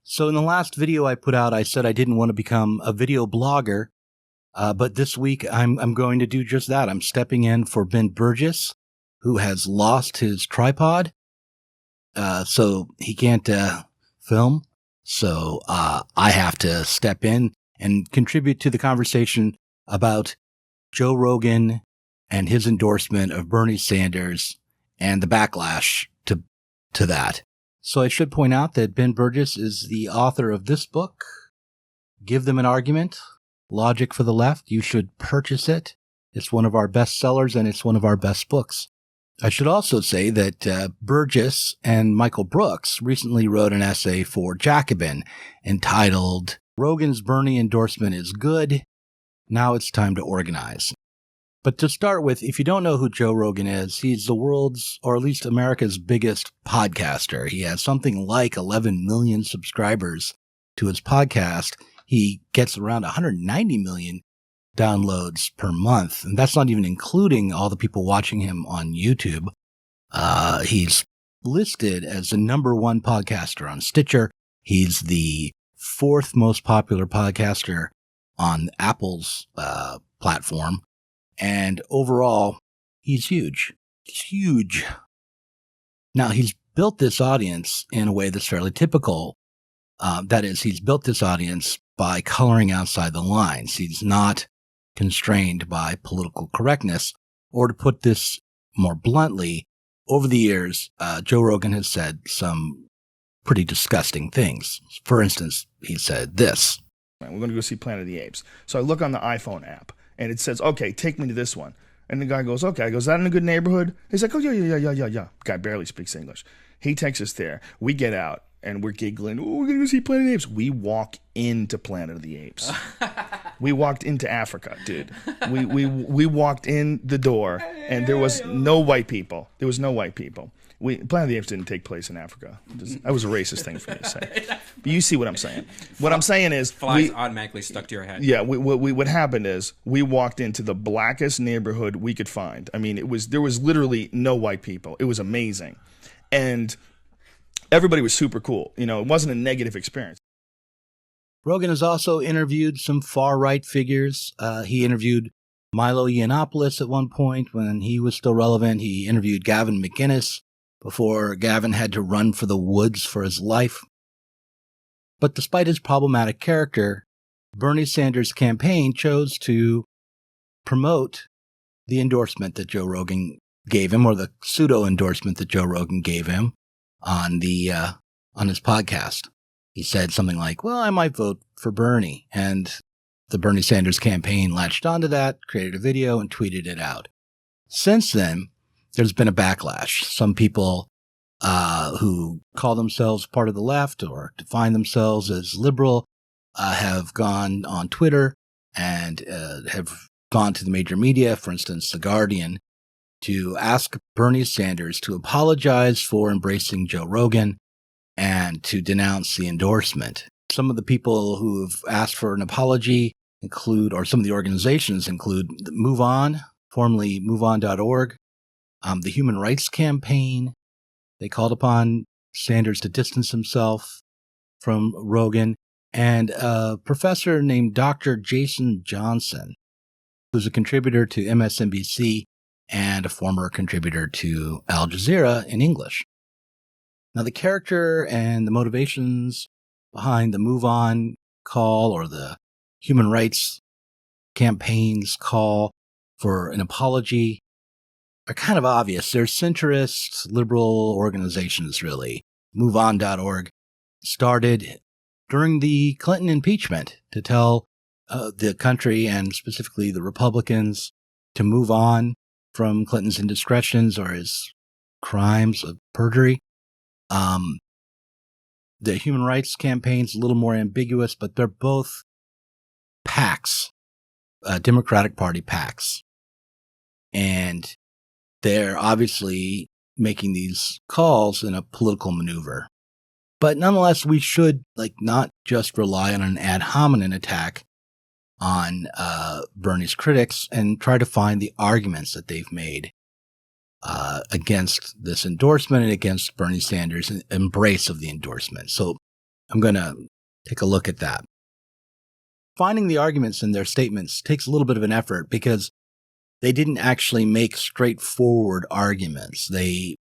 So in the last video I put out, I said I didn't want to become a video blogger, but this week I'm going to do just that. I'm stepping in for Ben Burgis, who has lost his tripod, so he can't film. So I have to step in and contribute to the conversation about Joe Rogan and his endorsement of Bernie Sanders and the backlash to that. So I should point out that Ben Burgis is the author of this book, Give Them an Argument, Logic for the Left. You should purchase it. It's one of our best sellers and it's one of our best books. I should also say that Burgis and Michael Brooks recently wrote an essay for Jacobin entitled Rogan's Bernie Endorsement is Good. Now it's time to organize. But to start with, if you don't know who Joe Rogan is, he's the world's, or at least America's, biggest podcaster. He has something like 11 million subscribers to his podcast. He gets around 190 million downloads per month. And that's not even including all the people watching him on YouTube. He's listed as the #1 podcaster on Stitcher. He's the 4th most popular podcaster on Apple's platform. And overall, he's huge. He's huge. Now, he's built this audience in a way that's fairly typical. That is, he's built this audience by coloring outside the lines. He's not constrained by political correctness. Or to put this more bluntly, over the years, Joe Rogan has said some pretty disgusting things. For instance, he said this. We're going to go see Planet of the Apes. So I look on the iPhone app. And it says, okay, take me to this one. And the guy goes, okay. I go, is that in a good neighborhood? He's like, oh, yeah. Guy barely speaks English. He takes us there. We get out, and we're giggling. Oh, we're going to go see Planet of the Apes. We walk into Planet of the Apes. We walked into Africa, dude. We walked in the door, and there was no white people. There was no white people. Planet of the Apes didn't take place in Africa. That was a racist thing for me to say. But you see what I'm saying. What I'm saying is... Flies automatically stuck to your head. Yeah, what happened is we walked into the blackest neighborhood we could find. I mean, there was literally no white people. It was amazing. And everybody was super cool. You know, it wasn't a negative experience. Rogan has also interviewed some far-right figures. He interviewed Milo Yiannopoulos at one point when he was still relevant. He interviewed Gavin McInnes before Gavin had to run for the woods for his life. But despite his problematic character, Bernie Sanders' campaign chose to promote the endorsement that Joe Rogan gave him, or the pseudo-endorsement that Joe Rogan gave him on his podcast. He said something like, well, I might vote for Bernie. And the Bernie Sanders campaign latched onto that, created a video, and tweeted it out. Since then, there's been a backlash. Some people who call themselves part of the left or define themselves as liberal have gone on Twitter and have gone to the major media, for instance, The Guardian, to ask Bernie Sanders to apologize for embracing Joe Rogan and to denounce the endorsement. Some of the people who have asked for an apology include, or some of the organizations include, Move On, formerly MoveOn.org, the Human Rights Campaign. They called upon Sanders to distance himself from Rogan, and a professor named Dr. Jason Johnson, who's a contributor to MSNBC and a former contributor to Al Jazeera in English. Now, the character and the motivations behind the Move On call or the Human Rights Campaign's call for an apology are kind of obvious. They're centrist, liberal organizations, really. MoveOn.org started during the Clinton impeachment to tell the country, and specifically the Republicans, to move on from Clinton's indiscretions or his crimes of perjury. The Human Rights Campaign's a little more ambiguous, but they're both PACs, Democratic Party PACs. And they're obviously making these calls in a political maneuver. But nonetheless, we should not just rely on an ad hominem attack on Bernie's critics and try to find the arguments that they've made against this endorsement and against Bernie Sanders' embrace of the endorsement. So I'm going to take a look at that. Finding the arguments in their statements takes a little bit of an effort because they didn't actually make straightforward arguments. They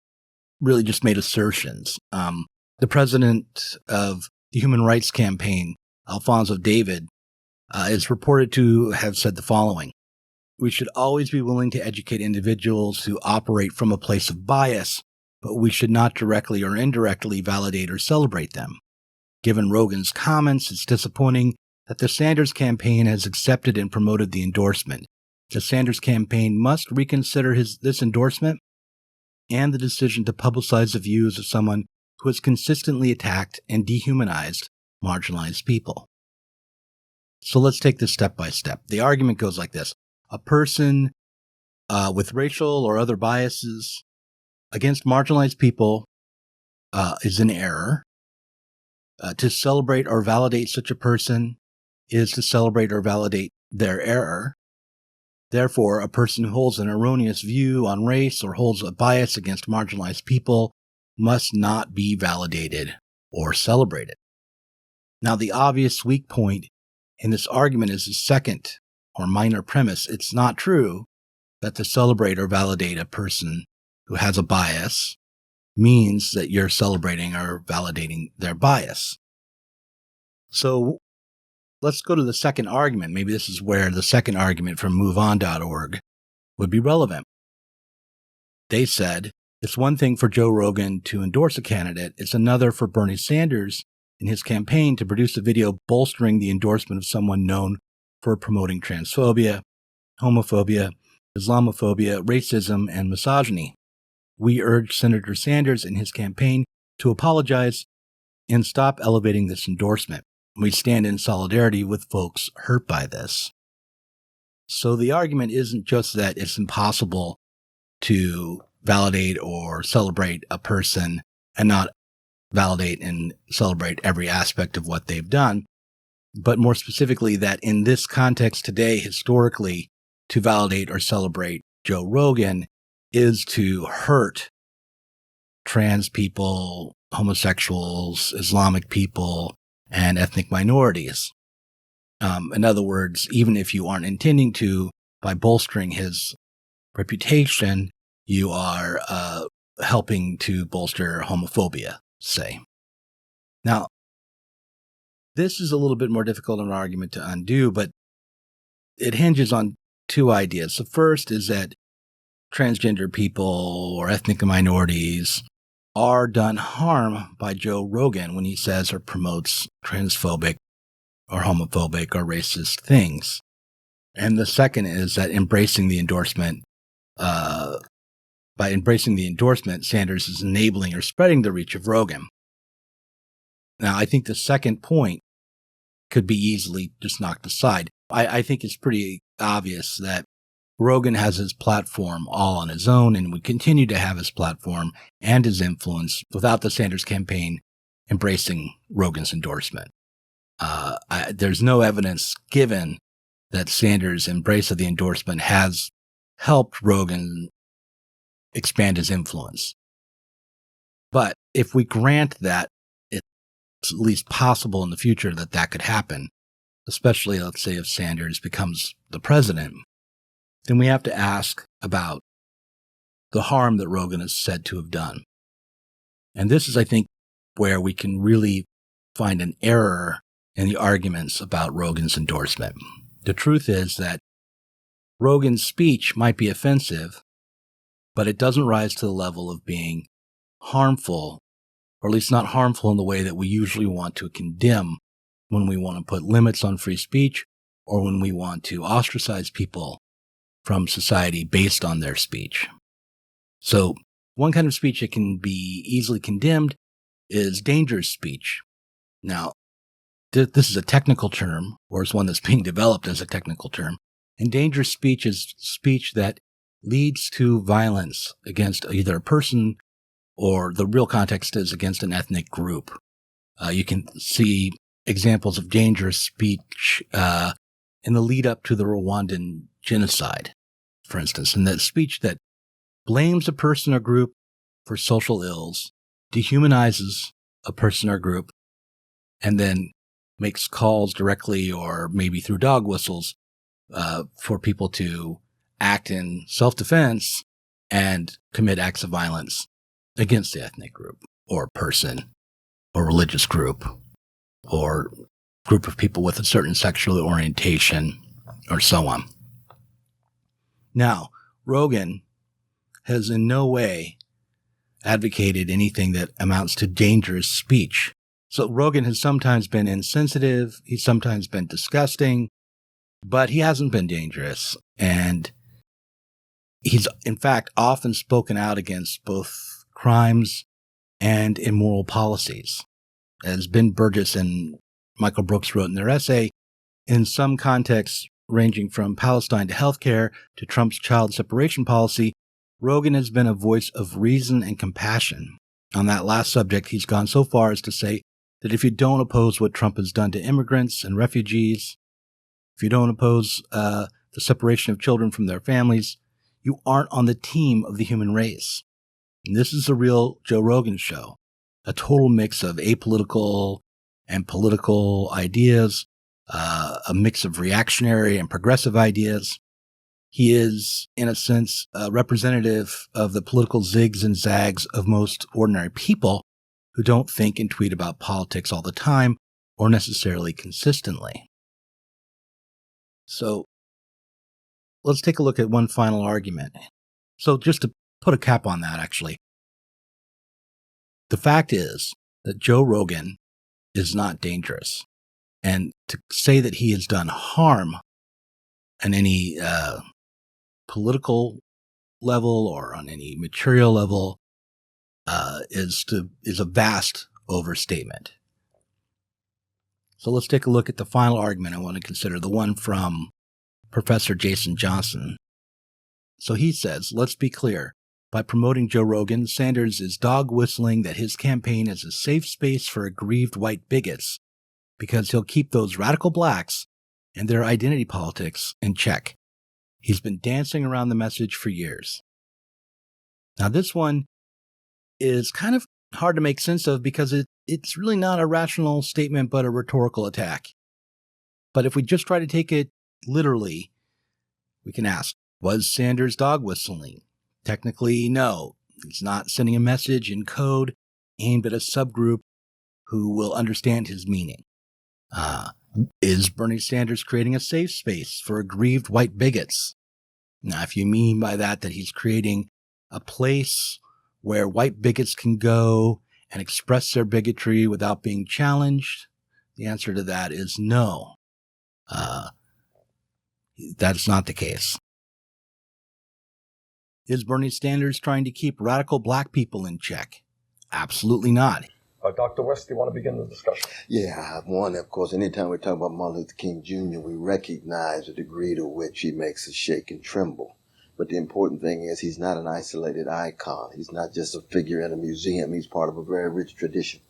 really just made assertions. The president of the Human Rights Campaign, Alfonso David, is reported to have said the following: "We should always be willing to educate individuals who operate from a place of bias, but we should not directly or indirectly validate or celebrate them. Given Rogan's comments, it's disappointing that the Sanders campaign has accepted and promoted the endorsement. The Sanders campaign must reconsider this endorsement and the decision to publicize the views of someone who has consistently attacked and dehumanized marginalized people." So let's take this step by step. The argument goes like this. A person with racial or other biases against marginalized people is in error. To celebrate or validate such a person is to celebrate or validate their error. Therefore, a person who holds an erroneous view on race or holds a bias against marginalized people must not be validated or celebrated. Now, the obvious weak point in this argument is the second or minor premise. It's not true that to celebrate or validate a person who has a bias means that you're celebrating or validating their bias. So let's go to the second argument. Maybe this is where the second argument from MoveOn.org would be relevant. They said, it's one thing for Joe Rogan to endorse a candidate. It's another for Bernie Sanders in his campaign to produce a video bolstering the endorsement of someone known for promoting transphobia, homophobia, Islamophobia, racism, and misogyny. We urge Senator Sanders and his campaign to apologize and stop elevating this endorsement. We stand in solidarity with folks hurt by this. So the argument isn't just that it's impossible to validate or celebrate a person and not validate and celebrate every aspect of what they've done, but more specifically that in this context today, historically, to validate or celebrate Joe Rogan is to hurt trans people, homosexuals, Islamic people, and ethnic minorities. In other words, even if you aren't intending to, by bolstering his reputation, you are helping to bolster homophobia, say. Now, this is a little bit more difficult an argument to undo, but it hinges on two ideas. The first is that transgender people or ethnic minorities are done harm by Joe Rogan when he says or promotes transphobic or homophobic or racist things. And the second is that by embracing the endorsement, Sanders is enabling or spreading the reach of Rogan. Now, I think the second point could be easily just knocked aside. I think it's pretty obvious that Rogan has his platform all on his own and would continue to have his platform and his influence without the Sanders campaign embracing Rogan's endorsement. There's no evidence given that Sanders' embrace of the endorsement has helped Rogan expand his influence. But if we grant that it's at least possible in the future that that could happen, especially, let's say, if Sanders becomes the president, then we have to ask about the harm that Rogan is said to have done. And this is, I think, where we can really find an error in the arguments about Rogan's endorsement. The truth is that Rogan's speech might be offensive, but it doesn't rise to the level of being harmful, or at least not harmful in the way that we usually want to condemn when we want to put limits on free speech or when we want to ostracize people from society based on their speech. So one kind of speech that can be easily condemned is dangerous speech. Now, this is a technical term, or it's one that's being developed as a technical term. And dangerous speech is speech that leads to violence against either a person or the real context is against an ethnic group. You can see examples of dangerous speech in the lead up to the Rwandan genocide, for instance, in that speech that blames a person or group for social ills, dehumanizes a person or group, and then makes calls directly or maybe through dog whistles for people to act in self-defense and commit acts of violence against the ethnic group or person or religious group or group of people with a certain sexual orientation or so on. Now, Rogan has in no way advocated anything that amounts to dangerous speech. So Rogan has sometimes been insensitive, he's sometimes been disgusting, but he hasn't been dangerous. And he's, in fact, often spoken out against both crimes and immoral policies. As Ben Burgis and Michael Brooks wrote in their essay, in some contexts ranging from Palestine to healthcare to Trump's child separation policy, Rogan has been a voice of reason and compassion. On that last subject, he's gone so far as to say that if you don't oppose what Trump has done to immigrants and refugees, if you don't oppose the separation of children from their families, you aren't on the team of the human race. And this is the real Joe Rogan show, a total mix of apolitical and political ideas, a mix of reactionary and progressive ideas. He is, in a sense, a representative of the political zigs and zags of most ordinary people who don't think and tweet about politics all the time or necessarily consistently. So let's take a look at one final argument. So just to put a cap on that, actually, the fact is that Joe Rogan is not dangerous. And to say that he has done harm on any political level or on any material level is a vast overstatement. So let's take a look at the final argument I want to consider, the one from Professor Jason Johnson. So he says, let's be clear. By promoting Joe Rogan, Sanders is dog whistling that his campaign is a safe space for aggrieved white bigots because he'll keep those radical blacks and their identity politics in check. He's been dancing around the message for years. Now, this one is kind of hard to make sense of because it's really not a rational statement, but a rhetorical attack. But if we just try to take it literally, we can ask, was Sanders dog whistling? Technically, no. He's not sending a message in code aimed at a subgroup who will understand his meaning. Is Bernie Sanders creating a safe space for aggrieved white bigots? Now, if you mean by that he's creating a place where white bigots can go and express their bigotry without being challenged, the answer to that is no. That's not the case. Is Bernie Sanders trying to keep radical black people in check? Absolutely not. Dr. West, do you want to begin the discussion? Yeah, one, of course, anytime we talk about Martin Luther King Jr., we recognize the degree to which he makes us shake and tremble. But the important thing is he's not an isolated icon. He's not just a figure in a museum. He's part of a very rich tradition,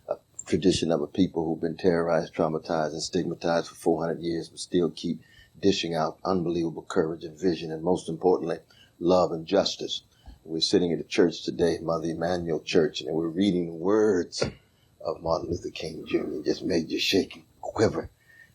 a tradition of a people who've been terrorized, traumatized, and stigmatized for 400 years, but still keep dishing out unbelievable courage and vision, and most importantly, love and justice. We're sitting at a church today, Mother Emanuel Church, and we're reading the words of Martin Luther King Jr. It just made you shake and quiver.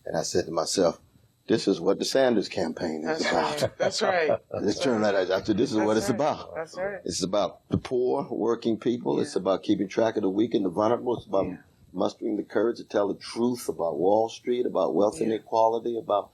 And I said to myself, this is what the Sanders campaign is about. Right. That's right. Let's turn that out. I said, this is what it's about. That's right. It's about the poor, working people. Yeah. It's about keeping track of the weak and the vulnerable. It's about mustering the courage to tell the truth about Wall Street, about wealth inequality, about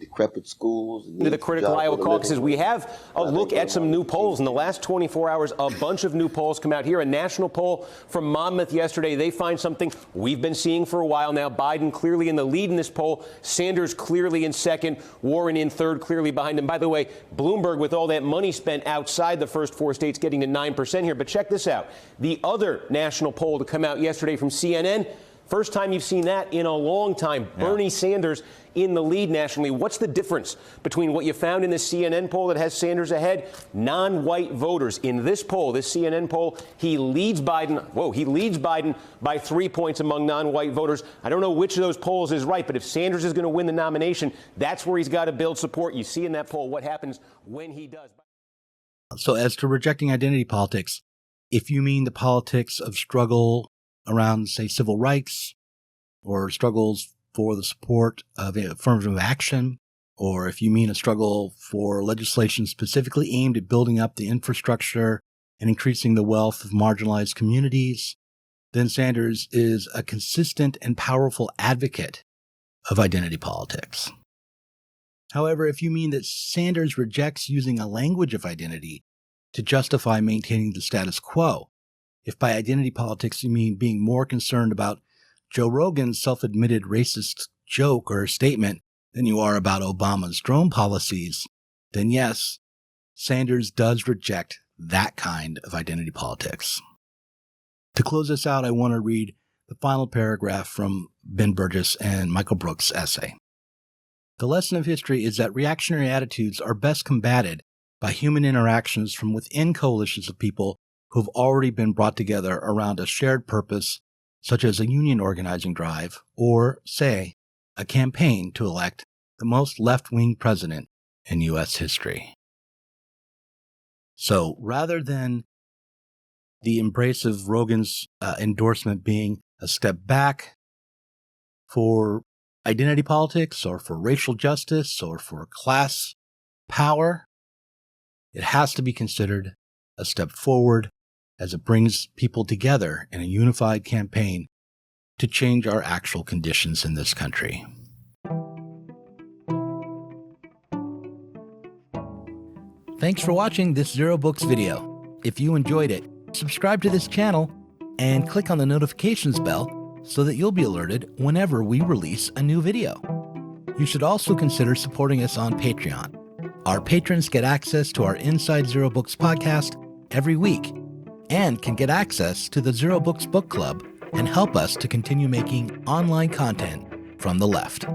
decrepit schools. To the critical Iowa caucuses, we have a look at some new polls. In the last 24 hours, a bunch of new polls come out here. A national poll from Monmouth yesterday. They find something we've been seeing for a while now. Biden clearly in the lead in this poll. Sanders clearly in second. Warren in third, clearly behind him. By the way, Bloomberg, with all that money spent outside the first four states, getting to 9% here. But check this out. The other national poll to come out yesterday from CNN, First time you've seen that in a long time. Yeah. Bernie Sanders in the lead nationally. What's the difference between what you found in the CNN poll that has Sanders ahead? Non-white voters. In this poll, this CNN poll, he leads Biden. He leads Biden by 3 points among non-white voters. I don't know which of those polls is right, but if Sanders is going to win the nomination, that's where he's got to build support. You see in that poll what happens when he does. So as to rejecting identity politics, if you mean the politics of struggle around, say, civil rights, or struggles for the support of affirmative action, or if you mean a struggle for legislation specifically aimed at building up the infrastructure and increasing the wealth of marginalized communities, then Sanders is a consistent and powerful advocate of identity politics. However, if you mean that Sanders rejects using a language of identity to justify maintaining the status quo, if by identity politics you mean being more concerned about Joe Rogan's self-admitted racist joke or statement than you are about Obama's drone policies, then yes, Sanders does reject that kind of identity politics. To close this out, I want to read the final paragraph from Ben Burgis and Michael Brooks' essay. The lesson of history is that reactionary attitudes are best combated by human interactions from within coalitions of people who have already been brought together around a shared purpose, such as a union organizing drive or, say, a campaign to elect the most left-wing president in U.S. history. So rather than the embrace of Rogan's endorsement being a step back for identity politics or for racial justice or for class power, it has to be considered a step forward as it brings people together in a unified campaign to change our actual conditions in this country. Thanks for watching this Zer0 Books video. If you enjoyed it, subscribe to this channel and click on the notifications bell so that you'll be alerted whenever we release a new video. You should also consider supporting us on Patreon. Our patrons get access to our Inside Zer0 Books podcast every week and can get access to the Zer0 Books book club and help us to continue making online content from the left.